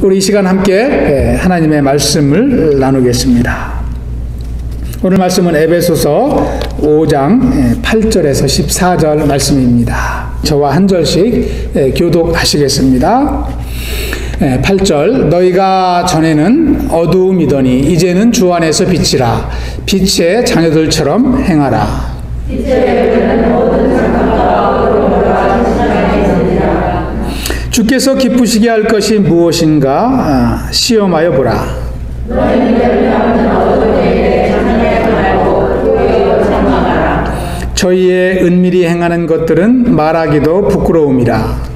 우리 이 시간 함께 하나님의 말씀을 나누겠습니다. 오늘 말씀은 에베소서 5장 8절에서 14절 말씀입니다. 저와 한 절씩 교독하시겠습니다. 8절 너희가 전에는 어두움이더니 이제는 주 안에서 빛이라. 빛의 자녀들처럼 행하라. 주께서 기쁘시게 할 것이 무엇인가 시험하여 보라. 저희의 은밀히 행하는 것들은 말하기도 부끄러움이라.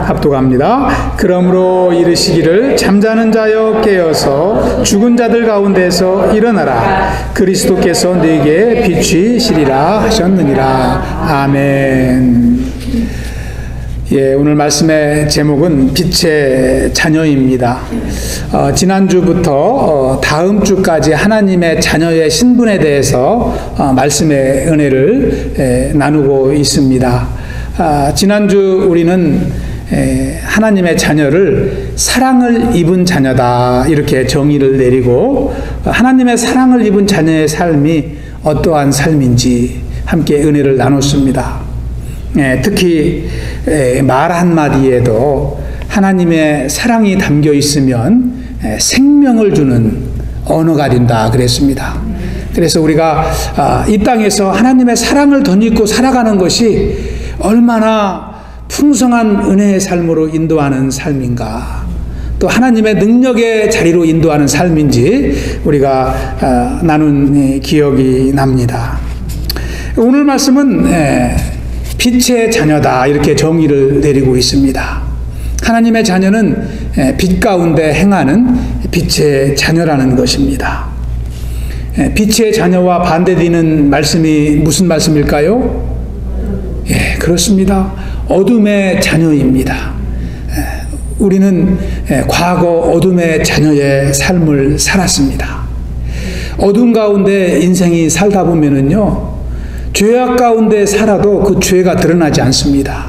합독합니다. 그러므로 이르시기를 잠자는 자여 깨어서 죽은 자들 가운데서 일어나라. 그리스도께서 네게 비추시리라 하셨느니라. 아멘. 오늘 말씀의 제목은 빛의 자녀입니다. 지난주부터 다음 주까지 하나님의 자녀의 신분에 대해서 말씀의 은혜를 나누고 있습니다. 지난주 우리는 하나님의 자녀를 사랑을 입은 자녀다 이렇게 정의를 내리고 하나님의 사랑을 입은 자녀의 삶이 어떠한 삶인지 함께 은혜를 나눴습니다. 특히 말 한마디에도 하나님의 사랑이 담겨 있으면 생명을 주는 언어가 된다 그랬습니다. 그래서 우리가 이 땅에서 하나님의 사랑을 덧입고 살아가는 것이 얼마나 풍성한 은혜의 삶으로 인도하는 삶인가, 또 하나님의 능력의 자리로 인도하는 삶인지 우리가 나눈 기억이 납니다. 오늘 말씀은 빛의 자녀다 이렇게 정의를 내리고 있습니다. 하나님의 자녀는 빛 가운데 행하는 빛의 자녀라는 것입니다. 빛의 자녀와 반대되는 말씀이 무슨 말씀일까요? 그렇습니다. 어둠의 자녀입니다. 우리는 과거 어둠의 자녀의 삶을 살았습니다. 어둠 가운데 인생이 살다 보면은요, 죄악 가운데 살아도 그 죄가 드러나지 않습니다.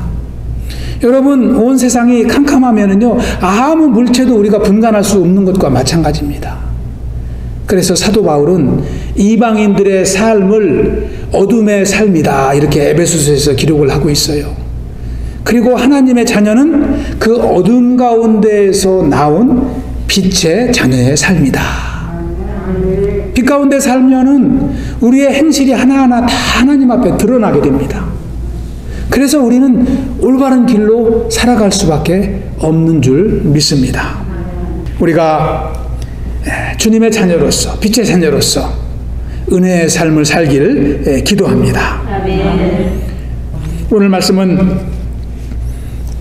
여러분, 온 세상이 캄캄하면은요, 아무 물체도 우리가 분간할 수 없는 것과 마찬가지입니다. 그래서 사도 바울은 이방인들의 삶을 어둠의 삶이다 이렇게 에베소서에서 기록을 하고 있어요. 그리고 하나님의 자녀는 그 어둠 가운데에서 나온 빛의 자녀의 삶이다. 빛 가운데 살면은 우리의 행실이 하나하나 다 하나님 앞에 드러나게 됩니다. 그래서 우리는 올바른 길로 살아갈 수밖에 없는 줄 믿습니다. 우리가 주님의 자녀로서, 빛의 자녀로서 은혜의 삶을 살기를 기도합니다. 오늘 말씀은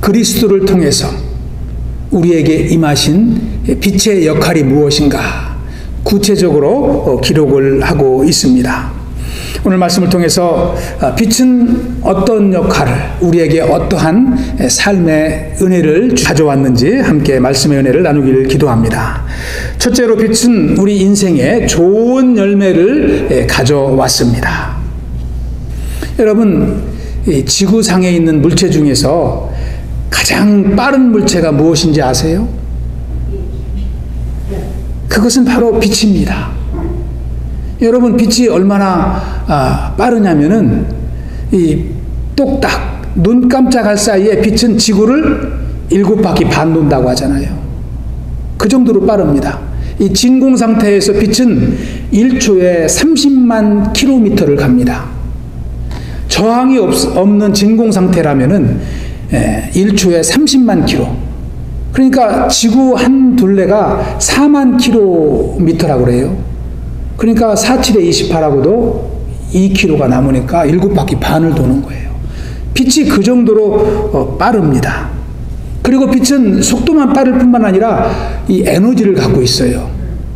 그리스도를 통해서 우리에게 임하신 빛의 역할이 무엇인가 구체적으로 기록을 하고 있습니다. 오늘 말씀을 통해서 빛은 어떤 역할을, 우리에게 어떠한 삶의 은혜를 가져왔는지 함께 말씀의 은혜를 나누기를 기도합니다. 첫째로 빛은 우리 인생에 좋은 열매를 가져왔습니다. 여러분, 이 지구상에 있는 물체 중에서 가장 빠른 물체가 무엇인지 아세요? 그것은 바로 빛입니다. 여러분, 빛이 얼마나 빠르냐면은 이 똑딱 눈 깜짝할 사이에 빛은 지구를 7바퀴 반 돈다고 하잖아요. 그 정도로 빠릅니다. 이 진공 상태에서 빛은 1초에 30만 킬로미터를 갑니다. 저항이 없는 진공 상태라면은 1초에 30만 킬로. 그러니까 지구 한 둘레가 4만 킬로미터라고 그래요. 그러니까 4,7에 28하고도 2km가 남으니까 7바퀴 반을 도는 거예요. 빛이 그 정도로 빠릅니다. 그리고 빛은 속도만 빠를 뿐만 아니라 이 에너지를 갖고 있어요.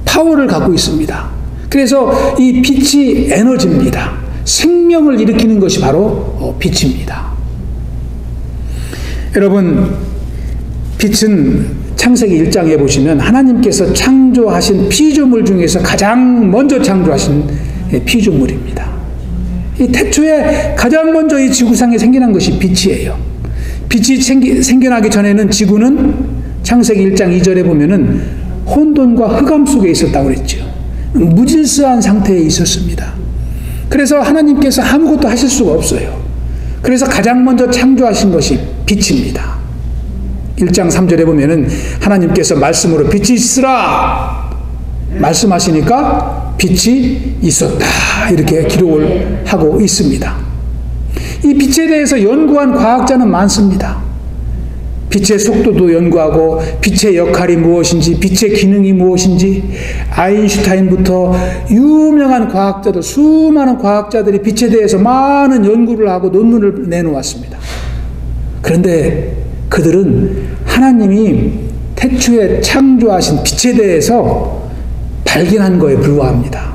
파워를 갖고 있습니다. 그래서 이 빛이 에너지입니다. 생명을 일으키는 것이 바로 빛입니다. 여러분, 빛은 창세기 1장에 보시면 하나님께서 창조하신 피조물 중에서 가장 먼저 창조하신 피조물입니다. 이 태초에 가장 먼저 이 지구상에 생겨난 것이 빛이에요. 빛이 생겨나기 전에는 지구는 창세기 1장 2절에 보면은 혼돈과 흑암 속에 있었다고 그랬죠. 무질서한 상태에 있었습니다. 그래서 하나님께서 아무것도 하실 수가 없어요. 그래서 가장 먼저 창조하신 것이 빛입니다. 1장 3절에 보면은 하나님께서 말씀으로 빛이 있으라 말씀하시니까 빛이 있었다 이렇게 기록을 하고 있습니다. 이 빛에 대해서 연구한 과학자는 많습니다. 빛의 속도도 연구하고 빛의 역할이 무엇인지 빛의 기능이 무엇인지 아인슈타인부터 유명한 과학자들 수많은 과학자들이 빛에 대해서 많은 연구를 하고 논문을 내놓았습니다. 그런데 그들은 하나님이 태초에 창조하신 빛에 대해서 발견한 거에 불과합니다.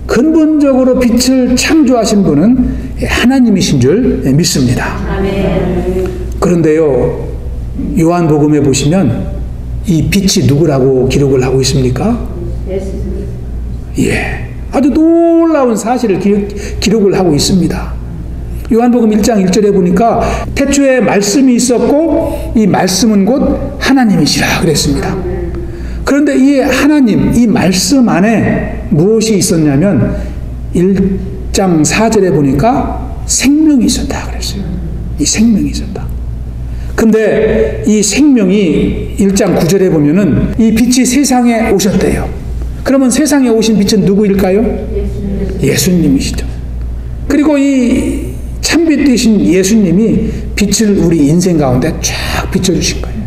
근본적으로 빛을 창조하신 분은 하나님이신 줄 믿습니다. 그런데요, 요한복음에 보시면 이 빛이 누구라고 기록을 하고 있습니까? 예, 아주 놀라운 사실을 기록을 하고 있습니다. 요한복음 1장 1절에 보니까 태초에 말씀이 있었고 이 말씀은 곧 하나님이시라 그랬습니다. 그런데 이 하나님, 이 말씀 안에 무엇이 있었냐면 1장 4절에 보니까 생명이 있었다 그랬어요. 이 생명이 있었다. 근데 이 생명이 1장 9절에 보면은 이 빛이 세상에 오셨대요. 그러면 세상에 오신 빛은 누구일까요? 예수님이시죠. 그리고 이 참빛 되신 예수님이 빛을 우리 인생 가운데 쫙 비춰주신 거예요.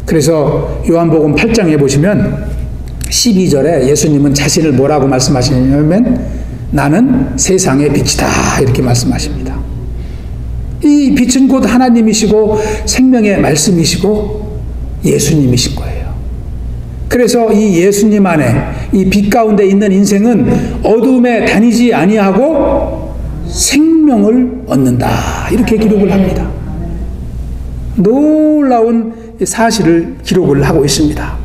그래서 요한복음 8장에 보시면 12절에 예수님은 자신을 뭐라고 말씀하시냐면 나는 세상의 빛이다 이렇게 말씀하십니다. 이 빛은 곧 하나님이시고 생명의 말씀이시고 예수님이신 거예요. 그래서 이 예수님 안에 이 빛 가운데 있는 인생은 어둠에 다니지 아니하고 생명을 얻는다 이렇게 기록을 합니다. 놀라운 사실을 기록을 하고 있습니다.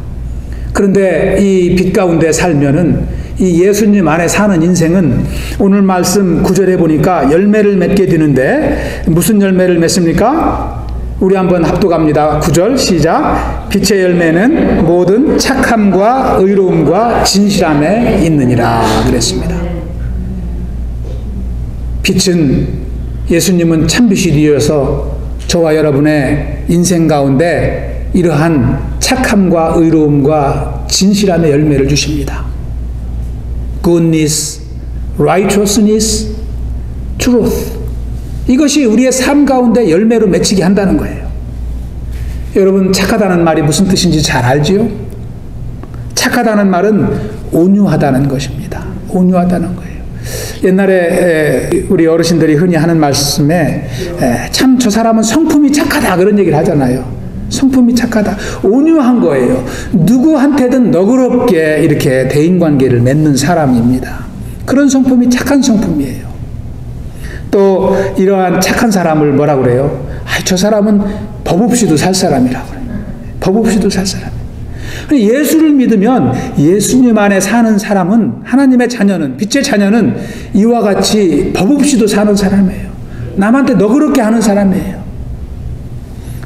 그런데 이 빛 가운데 살면은 이 예수님 안에 사는 인생은 오늘 말씀 9절에 보니까 열매를 맺게 되는데 무슨 열매를 맺습니까? 우리 한번 합독합니다. 9절 시작. 빛의 열매는 모든 착함과 의로움과 진실함에 있느니라 그랬습니다. 빛은 예수님은 참빛이 되어서 저와 여러분의 인생 가운데 이러한 착함과 의로움과 진실함의 열매를 주십니다. Goodness, righteousness, truth. 이것이 우리의 삶 가운데 열매로 맺히게 한다는 거예요. 여러분, 착하다는 말이 무슨 뜻인지 잘 알지요? 착하다는 말은 온유하다는 것입니다. 온유하다는 거예요. 옛날에 우리 어르신들이 흔히 하는 말씀에 참 저 사람은 성품이 착하다 그런 얘기를 하잖아요. 성품이 착하다. 온유한 거예요. 누구한테든 너그럽게 이렇게 대인관계를 맺는 사람입니다. 그런 성품이 착한 성품이에요. 또 이러한 착한 사람을 뭐라 그래요? 저 사람은 법 없이도 살 사람이라고 그래요. 법 없이도 살 사람. 예수를 믿으면 예수님 안에 사는 사람은 하나님의 자녀는 빛의 자녀는 이와 같이 법 없이도 사는 사람이에요. 남한테 너그럽게 하는 사람이에요.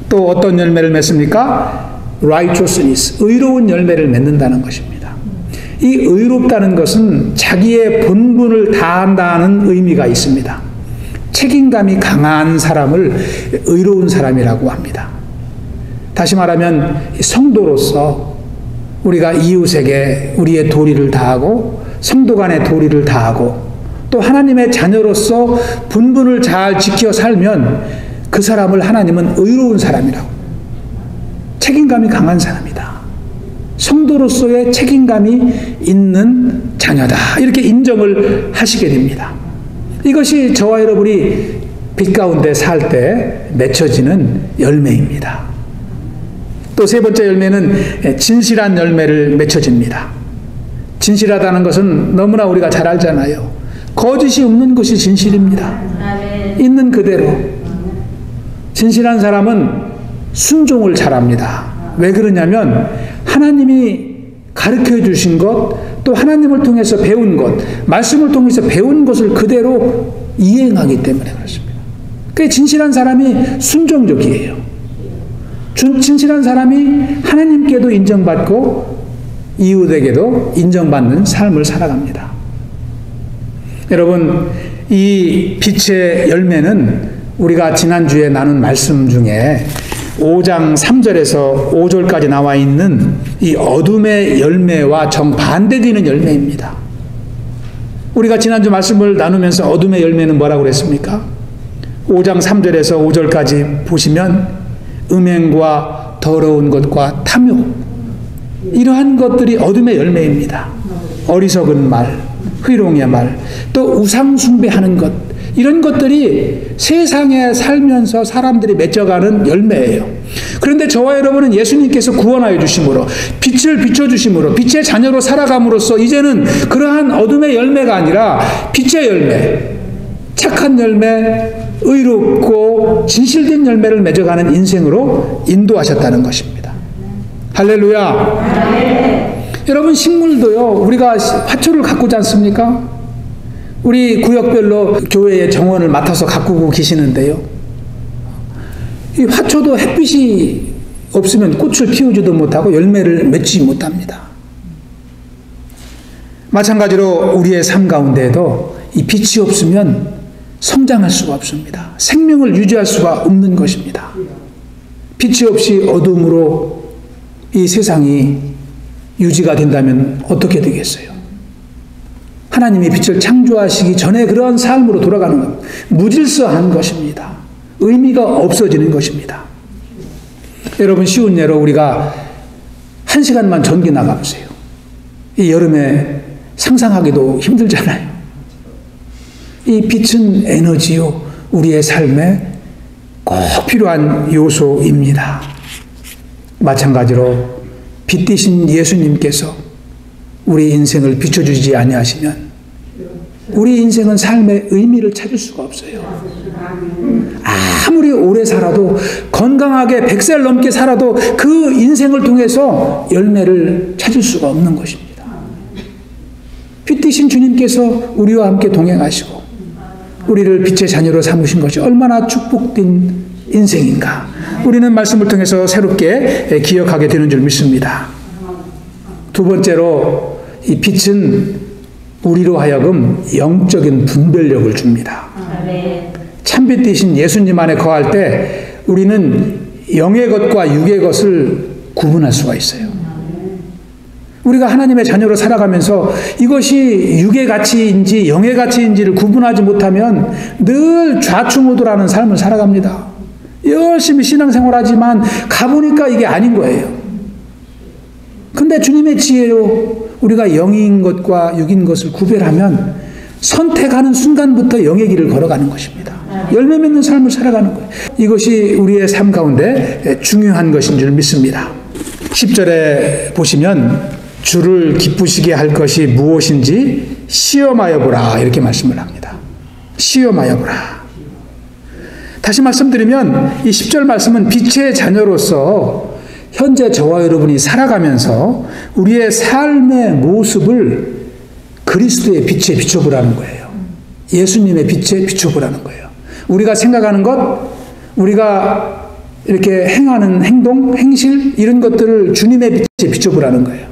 또 어떤 열매를 맺습니까? righteousness, 의로운 열매를 맺는다는 것입니다. 이 의롭다는 것은 자기의 본분을 다한다는 의미가 있습니다. 책임감이 강한 사람을 의로운 사람이라고 합니다. 다시 말하면 성도로서 우리가 이웃에게 우리의 도리를 다하고 성도 간의 도리를 다하고 또 하나님의 자녀로서 본분을 잘 지켜 살면 그 사람을 하나님은 의로운 사람이라고, 책임감이 강한 사람이다, 성도로서의 책임감이 있는 자녀다 이렇게 인정을 하시게 됩니다. 이것이 저와 여러분이 빛 가운데 살 때 맺혀지는 열매입니다. 또 세 번째 열매는 진실한 열매를 맺혀집니다. 진실하다는 것은 너무나 우리가 잘 알잖아요. 거짓이 없는 것이 진실입니다. 있는 그대로. 진실한 사람은 순종을 잘합니다. 왜 그러냐면 하나님이 가르쳐 주신 것, 또 하나님을 통해서 배운 것, 말씀을 통해서 배운 것을 그대로 이행하기 때문에 그렇습니다. 그 진실한 사람이 순종적이에요. 진실한 사람이 하나님께도 인정받고 이웃에게도 인정받는 삶을 살아갑니다. 여러분, 이 빛의 열매는 우리가 지난주에 나눈 말씀 중에 5장 3절에서 5절까지 나와 있는 이 어둠의 열매와 정반대되는 열매입니다. 우리가 지난주 말씀을 나누면서 어둠의 열매는 뭐라고 그랬습니까? 5장 3절에서 5절까지 보시면 음행과 더러운 것과 탐욕, 이러한 것들이 어둠의 열매입니다. 어리석은 말, 회롱의 말, 또 우상 숭배하는 것, 이런 것들이 세상에 살면서 사람들이 맺어가는 열매예요. 그런데 저와 여러분은 예수님께서 구원하여 주심으로, 빛을 비춰주심으로, 빛의 자녀로 살아감으로써 이제는 그러한 어둠의 열매가 아니라 빛의 열매, 착한 열매, 의롭고 진실된 열매를 맺어가는 인생으로 인도하셨다는 것입니다. 할렐루야. 여러분, 식물도요, 우리가 화초를 가꾸지 않습니까? 우리 구역별로 교회의 정원을 맡아서 가꾸고 계시는데요, 이 화초도 햇빛이 없으면 꽃을 피우지도 못하고 열매를 맺지 못합니다. 마찬가지로 우리의 삶 가운데에도 이 빛이 없으면 성장할 수가 없습니다. 생명을 유지할 수가 없는 것입니다. 빛이 없이 어둠으로 이 세상이 유지가 된다면 어떻게 되겠어요? 하나님이 빛을 창조하시기 전에 그러한 삶으로 돌아가는 것, 무질서한 것입니다. 의미가 없어지는 것입니다. 여러분, 쉬운 예로 우리가 1시간만 전기 나가보세요. 이 여름에 상상하기도 힘들잖아요. 이 빛은 에너지요, 우리의 삶에 꼭 필요한 요소입니다. 마찬가지로 빛 되신 예수님께서 우리 인생을 비춰주지 아니하시면 우리 인생은 삶의 의미를 찾을 수가 없어요. 아무리 오래 살아도, 건강하게 100살 넘게 살아도 그 인생을 통해서 열매를 찾을 수가 없는 것입니다. 빛 되신 주님께서 우리와 함께 동행하시고 우리를 빛의 자녀로 삼으신 것이 얼마나 축복된 인생인가, 우리는 말씀을 통해서 새롭게 기억하게 되는 줄 믿습니다. 두 번째로, 이 빛은 우리로 하여금 영적인 분별력을 줍니다. 참빛 되신 예수님 안에 거할 때 우리는 영의 것과 육의 것을 구분할 수가 있어요. 우리가 하나님의 자녀로 살아가면서 이것이 육의 가치인지 영의 가치인지를 구분하지 못하면 늘 좌충우돌하는 삶을 살아갑니다. 열심히 신앙생활하지만 가보니까 이게 아닌 거예요. 근데 주님의 지혜로 우리가 영인 것과 육인 것을 구별하면 선택하는 순간부터 영의 길을 걸어가는 것입니다. 열매 맺는 삶을 살아가는 거예요. 이것이 우리의 삶 가운데 중요한 것인 줄 믿습니다. 10절에 보시면 주를 기쁘시게 할 것이 무엇인지 시험하여 보라, 이렇게 말씀을 합니다. 시험하여 보라. 다시 말씀드리면 이 10절 말씀은 빛의 자녀로서 현재 저와 여러분이 살아가면서 우리의 삶의 모습을 그리스도의 빛에 비춰보라는 거예요. 예수님의 빛에 비춰보라는 거예요. 우리가 생각하는 것, 우리가 이렇게 행하는 행동, 행실, 이런 것들을 주님의 빛에 비춰보라는 거예요.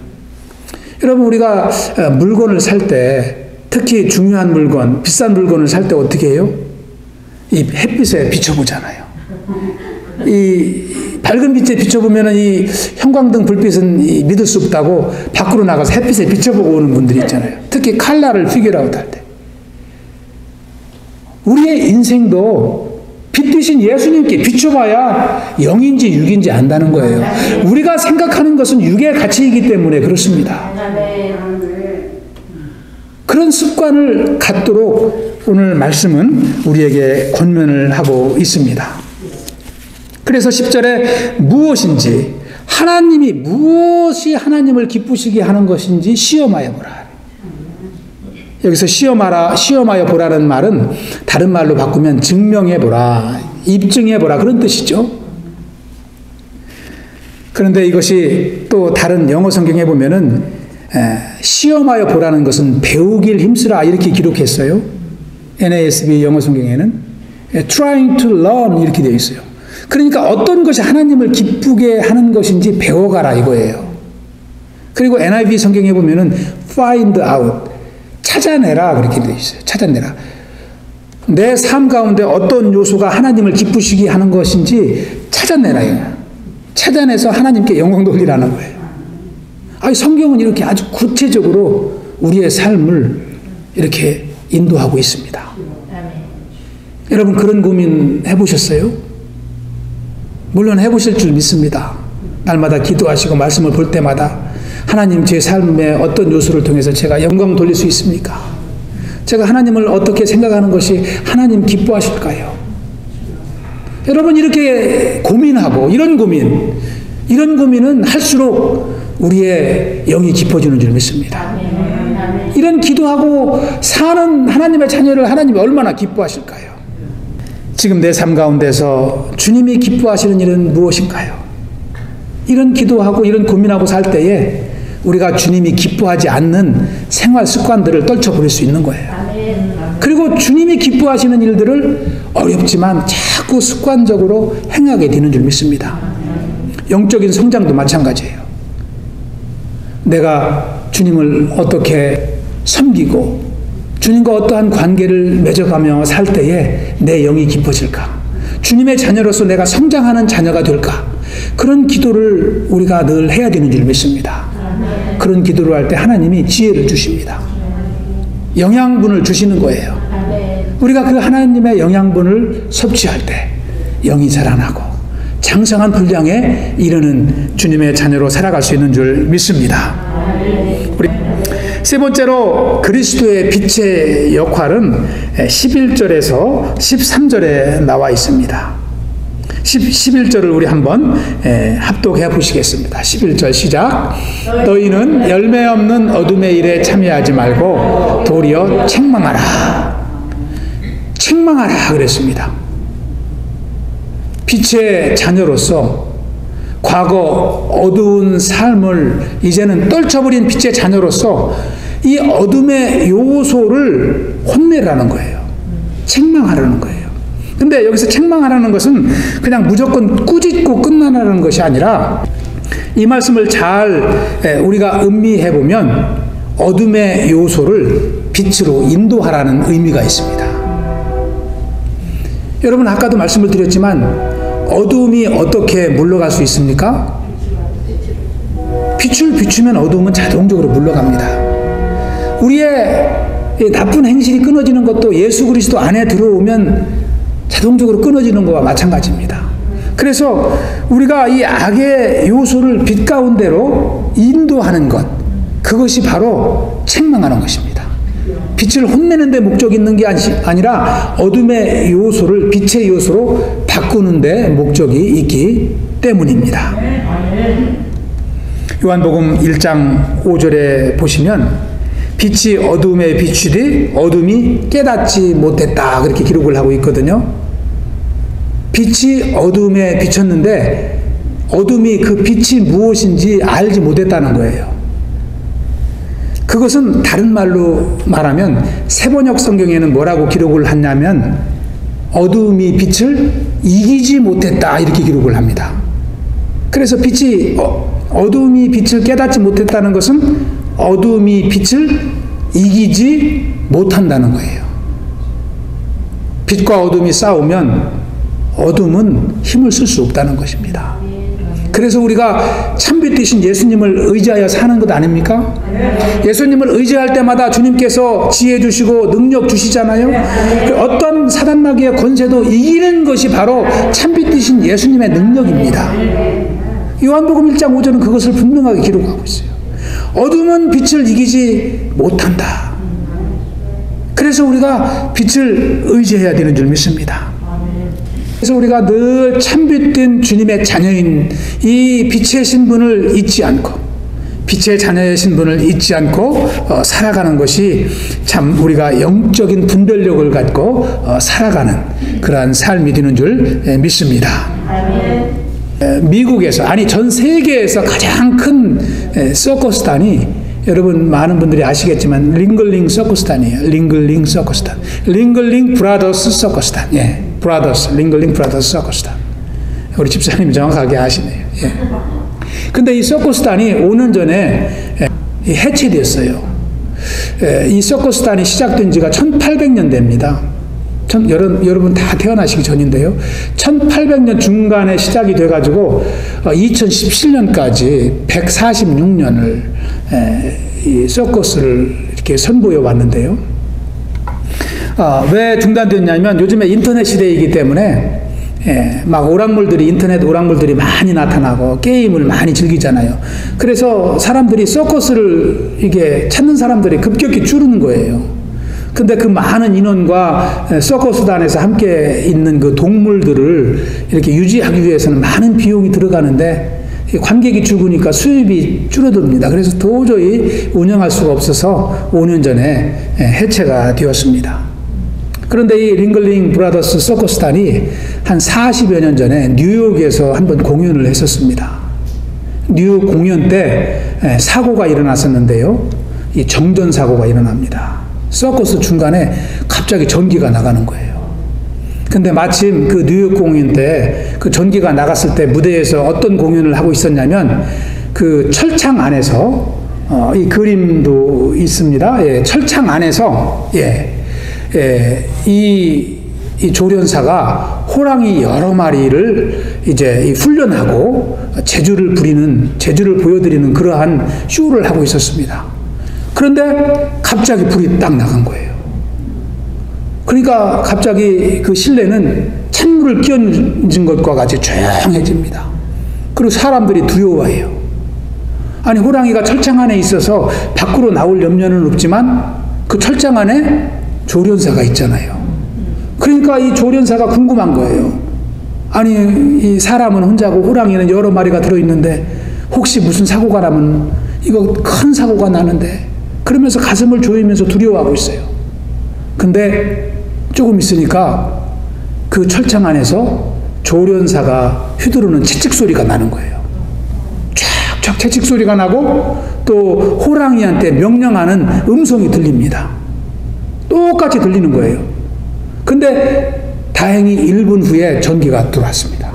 여러분, 우리가 물건을 살 때, 특히 중요한 물건, 비싼 물건을 살 때 어떻게 해요? 이 햇빛에 비춰보잖아요. 이 밝은 빛에 비춰보면 이 형광등 불빛은 믿을 수 없다고 밖으로 나가서 햇빛에 비춰보고 오는 분들이 있잖아요. 특히 칼라를 피규어아웃 할 때. 우리의 인생도 빛 되신 예수님께 비춰봐야 영인지 육인지 안다는 거예요. 우리가 생각하는 것은 육의 가치이기 때문에 그렇습니다. 그런 습관을 갖도록 오늘 말씀은 우리에게 권면을 하고 있습니다. 그래서 10절에 무엇인지, 하나님이 무엇이 하나님을 기쁘시게 하는 것인지 시험하여 보라. 여기서 시험하여 보라는 말은 다른 말로 바꾸면 증명해 보라, 입증해 보라, 그런 뜻이죠. 그런데 이것이 또 다른 영어 성경에 보면은 시험하여 보라는 것은 배우길 힘쓰라 이렇게 기록했어요. NASB 영어 성경에는 trying to learn 이렇게 되어 있어요. 그러니까 어떤 것이 하나님을 기쁘게 하는 것인지 배워가라 이거예요. 그리고 NIV 성경에 보면은 find out 찾아내라 그렇게 되어 있어요. 찾아내라. 내 삶 가운데 어떤 요소가 하나님을 기쁘시게 하는 것인지 찾아내라. 찾아내서 하나님께 영광 돌리라는 거예요. 성경은 이렇게 아주 구체적으로 우리의 삶을 이렇게 인도하고 있습니다. 여러분 그런 고민 해보셨어요? 물론 해보실 줄 믿습니다. 날마다 기도하시고 말씀을 볼 때마다 하나님 제 삶의 어떤 요소를 통해서 제가 영광 돌릴 수 있습니까? 제가 하나님을 어떻게 생각하는 것이 하나님 기뻐하실까요? 여러분 이렇게 고민하고 이런 고민은 할수록 우리의 영이 깊어지는 줄 믿습니다. 이런 기도하고 사는 하나님의 자녀를 하나님이 얼마나 기뻐하실까요? 지금 내 삶 가운데서 주님이 기뻐하시는 일은 무엇인가요? 이런 기도하고 이런 고민하고 살 때에 우리가 주님이 기뻐하지 않는 생활 습관들을 떨쳐버릴 수 있는 거예요. 그리고 주님이 기뻐하시는 일들을 어렵지만 자꾸 습관적으로 행하게 되는 줄 믿습니다. 영적인 성장도 마찬가지예요. 내가 주님을 어떻게 섬기고 주님과 어떠한 관계를 맺어가며 살 때에 내 영이 깊어질까? 주님의 자녀로서 내가 성장하는 자녀가 될까? 그런 기도를 우리가 늘 해야 되는 줄 믿습니다. 그런 기도를 할 때 하나님이 지혜를 주십니다. 영양분을 주시는 거예요. 우리가 그 하나님의 영양분을 섭취할 때 영이 자라나고 장성한 분량에 이르는 주님의 자녀로 살아갈 수 있는 줄 믿습니다. 우리 세 번째로 그리스도의 빛의 역할은 11절에서 13절에 나와 있습니다. 11절을 우리 한번 합독해 보시겠습니다. 11절 시작. 너희는 열매 없는 어둠의 일에 참여하지 말고 도리어 책망하라. 책망하라 그랬습니다. 빛의 자녀로서 과거 어두운 삶을 이제는 떨쳐버린 빛의 자녀로서 이 어둠의 요소를 혼내라는 거예요. 책망하라는 거예요. 근데 여기서 책망하라는 것은 그냥 무조건 꾸짖고 끝나라는 것이 아니라 이 말씀을 잘 우리가 음미해 보면 어둠의 요소를 빛으로 인도하라는 의미가 있습니다. 여러분 아까도 말씀을 드렸지만 어둠이 어떻게 물러갈 수 있습니까? 빛을 비추면 어둠은 자동적으로 물러갑니다. 우리의 나쁜 행실이 끊어지는 것도 예수 그리스도 안에 들어오면 자동적으로 끊어지는 것과 마찬가지입니다. 그래서 우리가 이 악의 요소를 빛 가운데로 인도하는 것, 그것이 바로 책망하는 것입니다. 빛을 혼내는 데 목적이 있는 게 아니라 어둠의 요소를 빛의 요소로 바꾸는 데 목적이 있기 때문입니다. 요한복음 1장 5절에 보시면 빛이 어둠에 비추되 어둠이 깨닫지 못했다 그렇게 기록을 하고 있거든요. 빛이 어둠에 비쳤는데 어둠이 그 빛이 무엇인지 알지 못했다는 거예요. 그것은 다른 말로 말하면 세번역 성경에는 뭐라고 기록을 하냐면 어둠이 빛을 이기지 못했다 이렇게 기록을 합니다. 그래서 빛이 어둠이 빛을 깨닫지 못했다는 것은 어둠이 빛을 이기지 못한다는 거예요. 빛과 어둠이 싸우면 어둠은 힘을 쓸 수 없다는 것입니다. 그래서 우리가 참빛 되신 예수님을 의지하여 사는 것 아닙니까? 예수님을 의지할 때마다 주님께서 지혜 주시고 능력 주시잖아요. 어떤 사단마귀의 권세도 이기는 것이 바로 참빛 되신 예수님의 능력입니다. 요한복음 1장 5절은 그것을 분명하게 기록하고 있어요. 어둠은 빛을 이기지 못한다. 그래서 우리가 빛을 의지해야 되는 줄 믿습니다. 그래서 우리가 늘 참빛된 주님의 자녀인 이 빛의 신분을 잊지 않고 빛의 자녀의 신분을 잊지 않고 살아가는 것이 참 우리가 영적인 분별력을 갖고 살아가는 그러한 삶이 되는 줄 믿습니다. 미국에서 아니 전 세계에서 가장 큰 서커스단이 여러분 많은 분들이 아시겠지만 링글링 서커스단이에요. 링글링 서커스단. 링글링 브라더스 서커스단. 예, 브라더스, 링글링 브라더스 서커스단. 우리 집사님이 정확하게 아시네요. 예. 근데 이 서커스단이 5년 전에 해체되었어요. 이 서커스단이 시작된 지가 1800년대입니다. 여러분 다 태어나시기 전인데요. 1800년 중간에 시작이 돼가지고 2017년까지 146년을 이 서커스를 이렇게 선보여 왔는데요. 왜 중단됐냐면 요즘에 인터넷 시대이기 때문에 막 인터넷 오락물들이 많이 나타나고 게임을 많이 즐기잖아요. 그래서 사람들이 서커스를 이게 찾는 사람들이 급격히 줄는 거예요. 근데 그 많은 인원과 서커스단에서 함께 있는 그 동물들을 이렇게 유지하기 위해서는 많은 비용이 들어가는데 관객이 죽으니까 수입이 줄어듭니다. 그래서 도저히 운영할 수가 없어서 5년 전에 해체가 되었습니다. 그런데 이 링글링 브라더스 서커스단이 한 40여 년 전에 뉴욕에서 한번 공연을 했었습니다. 뉴욕 공연 때 사고가 일어났었는데요. 이 정전 사고가 일어납니다. 서커스 중간에 갑자기 전기가 나가는 거예요. 근데 마침 그 뉴욕 공연 때 그 전기가 나갔을 때 무대에서 어떤 공연을 하고 있었냐면 그 철창 안에서 이 그림도 있습니다. 예, 철창 안에서 이 조련사가 호랑이 여러 마리를 이제 훈련하고 재주를 보여드리는 그러한 쇼를 하고 있었습니다. 그런데 갑자기 불이 딱 나간 거예요. 그러니까 갑자기 그 실내는 찬물을 끼얹은 것과 같이 조용해집니다. 그리고 사람들이 두려워해요. 아니, 호랑이가 철창 안에 있어서 밖으로 나올 염려는 없지만 그 철창 안에 조련사가 있잖아요. 그러니까 이 조련사가 궁금한 거예요. 아니, 이 사람은 혼자고 호랑이는 여러 마리가 들어있는데 혹시 무슨 사고가 나면 이거 큰 사고가 나는데, 그러면서 가슴을 조이면서 두려워하고 있어요. 근데 조금 있으니까 그 철창 안에서 조련사가 휘두르는 채찍 소리가 나는 거예요. 촥촥 채찍 소리가 나고 또 호랑이한테 명령하는 음성이 들립니다. 똑같이 들리는 거예요. 근데 다행히 1분 후에 전기가 들어왔습니다.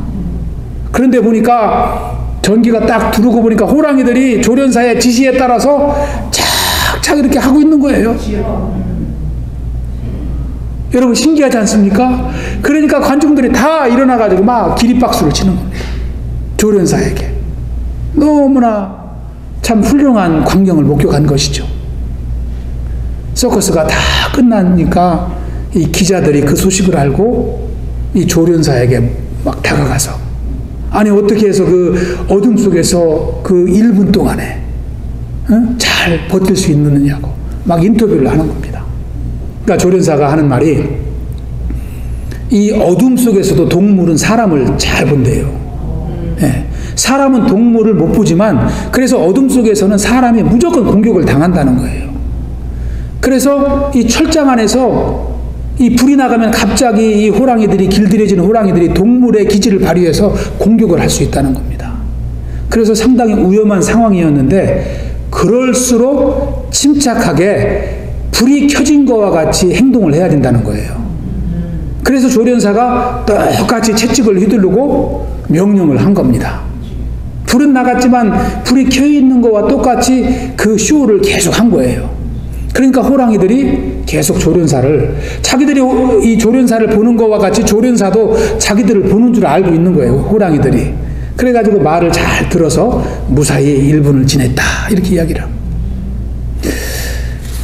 그런데 보니까 전기가 딱 들어오고 보니까 호랑이들이 조련사의 지시에 따라서 착착 이렇게 하고 있는 거예요. 여러분 신기하지 않습니까? 그러니까 관중들이 다 일어나가지고 막 기립박수를 치는 겁니다. 조련사에게. 너무나 참 훌륭한 광경을 목격한 것이죠. 서커스가 다 끝나니까 이 기자들이 그 소식을 알고 이 조련사에게 막 다가가서, 아니 어떻게 해서 그 어둠 속에서 그 1분 동안에 잘 버틸 수 있느냐고 막 인터뷰를 하는 겁니다. 그러니까 조련사가 하는 말이, 이 어둠 속에서도 동물은 사람을 잘 본대요. 예. 사람은 동물을 못 보지만 그래서 어둠 속에서는 사람이 무조건 공격을 당한다는 거예요. 그래서 이 철장 안에서 이 불이 나가면 갑자기 이 호랑이들이, 길들여지는 호랑이들이 동물의 기질을 발휘해서 공격을 할 수 있다는 겁니다. 그래서 상당히 위험한 상황이었는데 그럴수록 침착하게 불이 켜진 것과 같이 행동을 해야 된다는 거예요. 그래서 조련사가 똑같이 채찍을 휘두르고 명령을 한 겁니다. 불은 나갔지만 불이 켜 있는 것과 똑같이 그 쇼를 계속 한 거예요. 그러니까 호랑이들이 계속 조련사를, 자기들이 이 조련사를 보는 것과 같이 조련사도 자기들을 보는 줄 알고 있는 거예요, 호랑이들이. 그래가지고 말을 잘 들어서 무사히 1분을 지냈다, 이렇게 이야기를 합니다.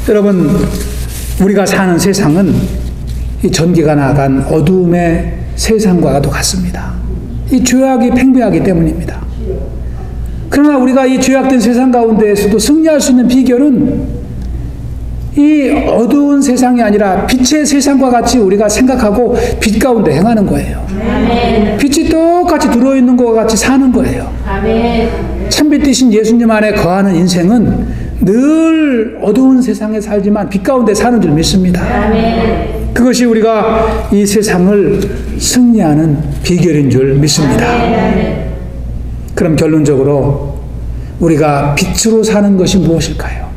여러분, 우리가 사는 세상은 이 전기가 나간 어둠의 세상과도 같습니다. 이 죄악이 팽배하기 때문입니다. 그러나 우리가 이 죄악된 세상 가운데에서도 승리할 수 있는 비결은 이 어두운 세상이 아니라 빛의 세상과 같이 우리가 생각하고 빛 가운데 행하는 거예요. 아멘. 빛이 똑같이 들어있는 것과 같이 사는 거예요. 아멘. 참빛 되신 예수님 안에 거하는 인생은 늘 어두운 세상에 살지만 빛 가운데 사는 줄 믿습니다. 아멘. 그것이 우리가 이 세상을 승리하는 비결인 줄 믿습니다. 그럼 결론적으로 우리가 빛으로 사는 것이 무엇일까요?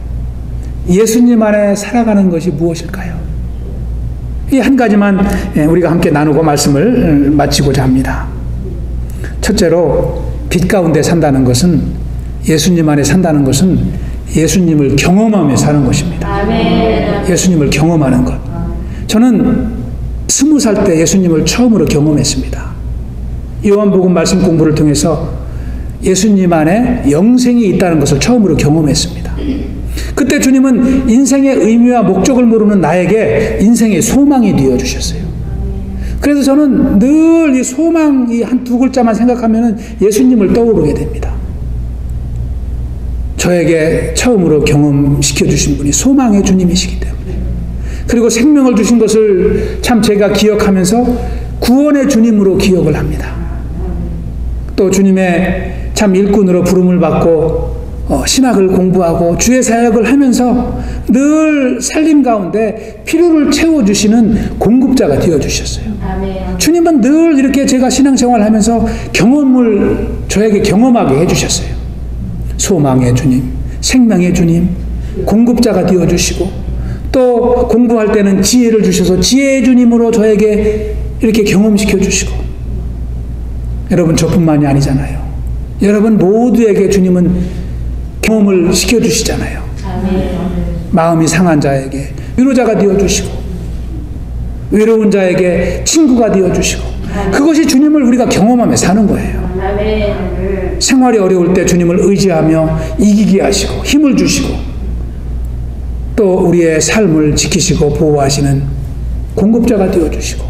예수님 안에 살아가는 것이 무엇일까요? 이 한 가지만 우리가 함께 나누고 말씀을 마치고자 합니다. 첫째로 빛 가운데 산다는 것은, 예수님 안에 산다는 것은 예수님을 경험하며 사는 것입니다. 아멘. 예수님을 경험하는 것. 저는 20살 때 예수님을 처음으로 경험했습니다. 요한복음 말씀 공부를 통해서 예수님 안에 영생이 있다는 것을 처음으로 경험했습니다. 그때 주님은 인생의 의미와 목적을 모르는 나에게 인생의 소망이 되어주셨어요. 그래서 저는 늘 이 소망, 이 한 두 글자만 생각하면 예수님을 떠오르게 됩니다. 저에게 처음으로 경험시켜 주신 분이 소망의 주님이시기 때문에, 그리고 생명을 주신 것을 참 제가 기억하면서 구원의 주님으로 기억을 합니다. 또 주님의 참 일꾼으로 부름을 받고 신학을 공부하고 주의 사역을 하면서 늘 살림 가운데 필요를 채워주시는 공급자가 되어주셨어요. 아멘. 주님은 늘 이렇게 제가 신앙생활을 하면서 경험을 저에게 경험하게 해주셨어요. 소망의 주님, 생명의 주님, 공급자가 되어주시고, 또 공부할 때는 지혜를 주셔서 지혜의 주님으로 저에게 이렇게 경험시켜 주시고, 여러분 저뿐만이 아니잖아요. 여러분 모두에게 주님은 경험을 시켜주시잖아요. 마음이 상한 자에게 위로자가 되어주시고, 외로운 자에게 친구가 되어주시고, 그것이 주님을 우리가 경험하며 사는 거예요. 생활이 어려울 때 주님을 의지하며 이기게 하시고 힘을 주시고, 또 우리의 삶을 지키시고 보호하시는 공급자가 되어주시고,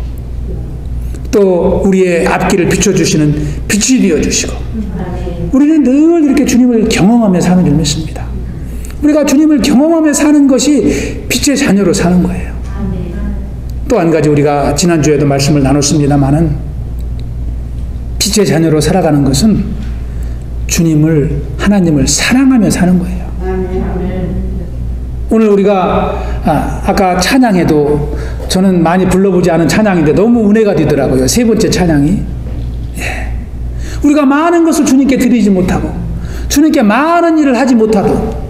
또 우리의 앞길을 비춰주시는 빛이 되어주시고, 우리는 늘 이렇게 주님을 경험하며 사는 줄 믿습니다. 우리가 주님을 경험하며 사는 것이 빛의 자녀로 사는 거예요. 또 한 가지, 우리가 지난주에도 말씀을 나눴습니다마는, 빛의 자녀로 살아가는 것은 주님을, 하나님을 사랑하며 사는 거예요. 오늘 우리가 아까 찬양에도 저는 많이 불러보지 않은 찬양인데 너무 은혜가 되더라고요. 세 번째 찬양이. 우리가 많은 것을 주님께 드리지 못하고 주님께 많은 일을 하지 못하도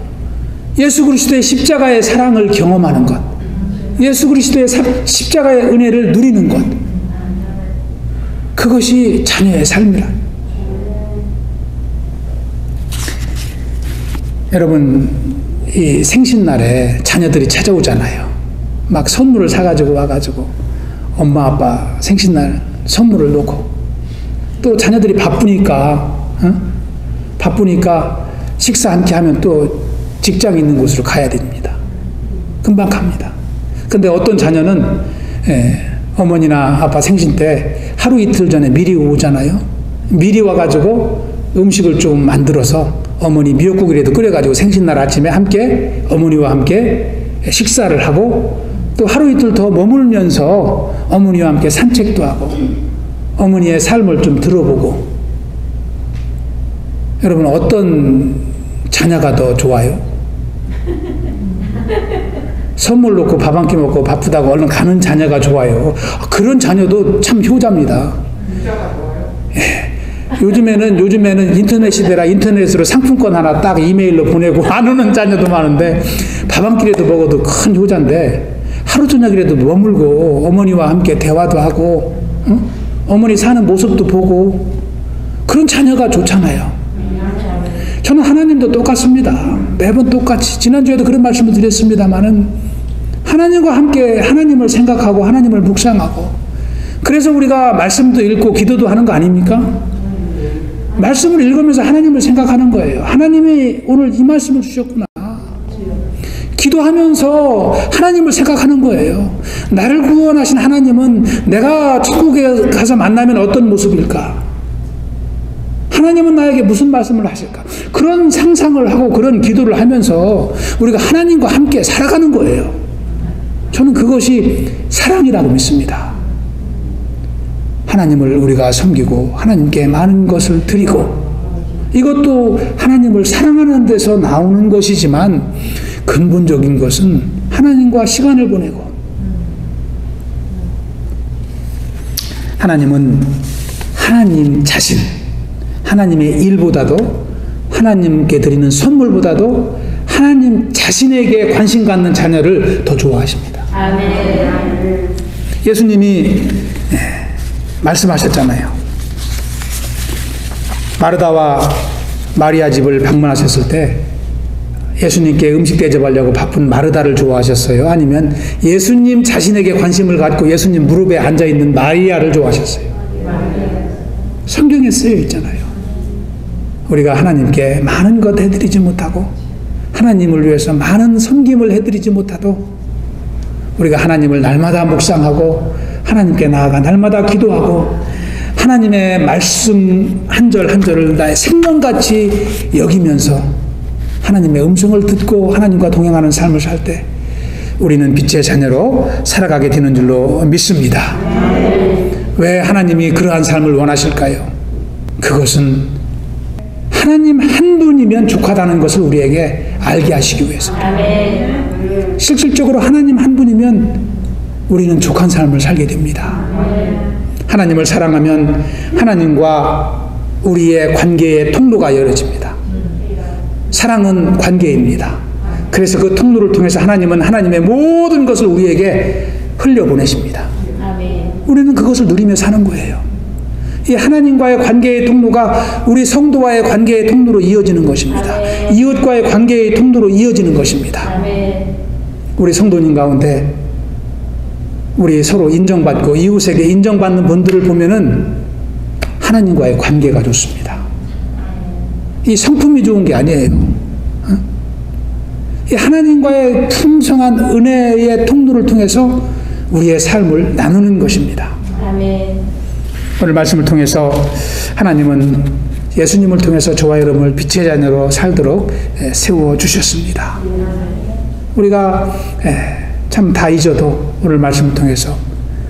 예수 그리스도의 십자가의 사랑을 경험하는 것, 예수 그리스도의 십자가의 은혜를 누리는 것, 그것이 자녀의 삶이라. 여러분, 이 생신날에 자녀들이 찾아오잖아요. 막 선물을 사가지고 와가지고 엄마 아빠 생신날 선물을 놓고, 또 자녀들이 바쁘니까 식사 함께 하면 또 직장 있는 곳으로 가야 됩니다. 금방 갑니다. 근데 어떤 자녀는 어머니나 아빠 생신 때 하루 이틀 전에 미리 오잖아요. 미리 와가지고 음식을 좀 만들어서 어머니 미역국이라도 끓여가지고 생신날 아침에 함께 어머니와 함께 식사를 하고, 또 하루 이틀 더 머물면서 어머니와 함께 산책도 하고 어머니의 삶을 좀 들어보고. 여러분, 어떤 자녀가 더 좋아요? 선물 놓고 밥 한 끼 먹고 바쁘다고 얼른 가는 자녀가 좋아요. 그런 자녀도 참 효자입니다. 요즘에는 인터넷 시대라 인터넷으로 상품권 하나 딱 이메일로 보내고 안 오는 자녀도 많은데, 밥 한 끼라도 먹어도 큰 효자인데, 하루 저녁이라도 머물고 어머니와 함께 대화도 하고, 어머니 사는 모습도 보고, 그런 자녀가 좋잖아요. 저는 하나님도 똑같습니다. 매번 똑같이. 지난주에도 그런 말씀을 드렸습니다마는, 하나님과 함께 하나님을 생각하고 하나님을 묵상하고, 그래서 우리가 말씀도 읽고 기도도 하는 거 아닙니까? 말씀을 읽으면서 하나님을 생각하는 거예요. 하나님이 오늘 이 말씀을 주셨구나. 기도하면서 하나님을 생각하는 거예요. 나를 구원하신 하나님은 내가 천국에 가서 만나면 어떤 모습일까? 하나님은 나에게 무슨 말씀을 하실까? 그런 상상을 하고 그런 기도를 하면서 우리가 하나님과 함께 살아가는 거예요. 저는 그것이 사랑이라고 믿습니다. 하나님을 우리가 섬기고 하나님께 많은 것을 드리고, 이것도 하나님을 사랑하는 데서 나오는 것이지만 근본적인 것은 하나님과 시간을 보내고, 하나님은 하나님 자신, 하나님의 일보다도, 하나님께 드리는 선물보다도 하나님 자신에게 관심 갖는 자녀를 더 좋아하십니다. 아멘. 예수님이 말씀하셨잖아요. 마르다와 마리아 집을 방문하셨을 때 예수님께 음식 대접하려고 바쁜 마르다를 좋아하셨어요? 아니면 예수님 자신에게 관심을 갖고 예수님 무릎에 앉아있는 마리아를 좋아하셨어요? 성경에 쓰여 있잖아요. 우리가 하나님께 많은 것 해드리지 못하고 하나님을 위해서 많은 섬김을 해드리지 못하도 우리가 하나님을 날마다 묵상하고 하나님께 나아가 날마다 기도하고 하나님의 말씀 한 절 한 절을 나의 생명같이 여기면서 하나님의 음성을 듣고 하나님과 동행하는 삶을 살 때 우리는 빛의 자녀로 살아가게 되는 줄로 믿습니다. 왜 하나님이 그러한 삶을 원하실까요? 그것은 하나님 한 분이면 족하다는 것을 우리에게 알게 하시기 위해서입니다. 실질적으로 하나님 한 분이면 우리는 족한 삶을 살게 됩니다. 하나님을 사랑하면 하나님과 우리의 관계의 통로가 열어집니다. 사랑은 관계입니다. 그래서 그 통로를 통해서 하나님은 하나님의 모든 것을 우리에게 흘려보내십니다. 우리는 그것을 누리며 사는 거예요. 이 하나님과의 관계의 통로가 우리 성도와의 관계의 통로로 이어지는 것입니다. 이웃과의 관계의 통로로 이어지는 것입니다. 우리 성도님 가운데 우리 서로 인정받고 이웃에게 인정받는 분들을 보면은 하나님과의 관계가 좋습니다. 이 성품이 좋은 게 아니에요. 이 하나님과의 풍성한 은혜의 통로를 통해서 우리의 삶을 나누는 것입니다. 오늘 말씀을 통해서 하나님은 예수님을 통해서 저와 여러분을 빛의 자녀로 살도록 세워주셨습니다. 우리가 참 다 잊어도 오늘 말씀을 통해서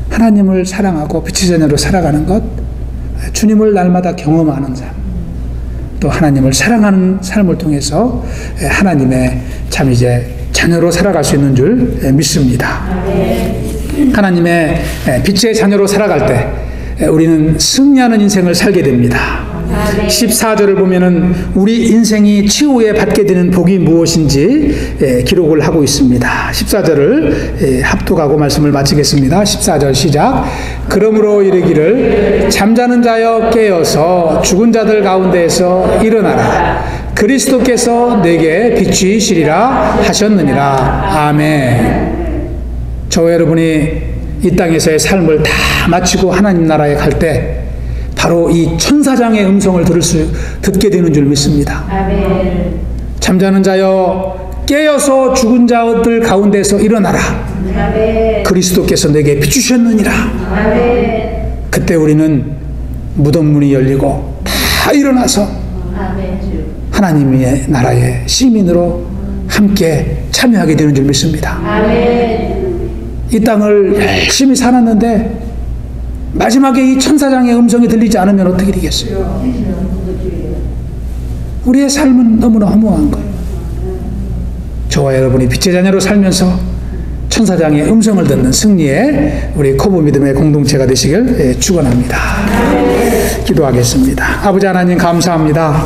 하나님을 사랑하고 빛의 자녀로 살아가는 것, 주님을 날마다 경험하는 삶, 또 하나님을 사랑하는 삶을 통해서 하나님의 참 이제 자녀로 살아갈 수 있는 줄 믿습니다. 하나님의 빛의 자녀로 살아갈 때 우리는 승리하는 인생을 살게 됩니다. 14절을 보면은 우리 인생이 치유에 받게 되는 복이 무엇인지 기록을 하고 있습니다. 14절을 합독하고 말씀을 마치겠습니다. 14절 시작. 그러므로 이르기를 잠자는 자여 깨어서 죽은 자들 가운데에서 일어나라. 그리스도께서 내게 비추시리라 하셨느니라. 아멘. 저와 여러분이 이 땅에서의 삶을 다 마치고 하나님 나라에 갈 때 바로 이 천사장의 음성을 듣게 되는 줄 믿습니다. 아멘. 잠자는 자여 깨어서 죽은 자들 가운데서 일어나라. 아멘. 그리스도께서 내게 비추셨느니라. 아멘. 그때 우리는 무덤 문이 열리고 다 일어나서 아멘. 하나님의 나라의 시민으로 함께 참여하게 되는 줄 믿습니다. 아멘. 이 땅을 열심히 살았는데 마지막에 이 천사장의 음성이 들리지 않으면 어떻게 되겠어요? 우리의 삶은 너무나 허무한 거예요. 저와 여러분이 빛의 자녀로 살면서 천사장의 음성을 듣는 승리의 우리 코브 믿음의 공동체가 되시길 축원합니다. 기도하겠습니다. 아버지 하나님 감사합니다.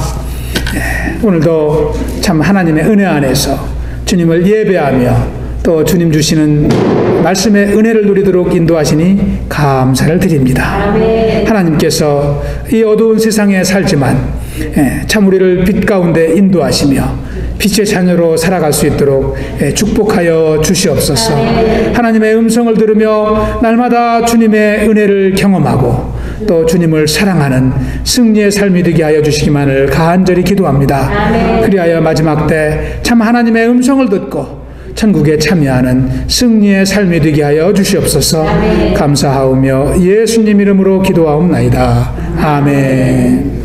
오늘도 참 하나님의 은혜 안에서 주님을 예배하며 또 주님 주시는 말씀의 은혜를 누리도록 인도하시니 감사를 드립니다. 아멘. 하나님께서 이 어두운 세상에 살지만 참 우리를 빛 가운데 인도하시며 빛의 자녀로 살아갈 수 있도록 축복하여 주시옵소서. 아멘. 하나님의 음성을 들으며 날마다 주님의 은혜를 경험하고 또 주님을 사랑하는 승리의 삶이 되게 하여 주시기만을 간절히 기도합니다. 아멘. 그리하여 마지막 때 참 하나님의 음성을 듣고 천국에 참여하는 승리의 삶이 되게 하여 주시옵소서. 아멘. 감사하오며 예수님 이름으로 기도하옵나이다. 아멘.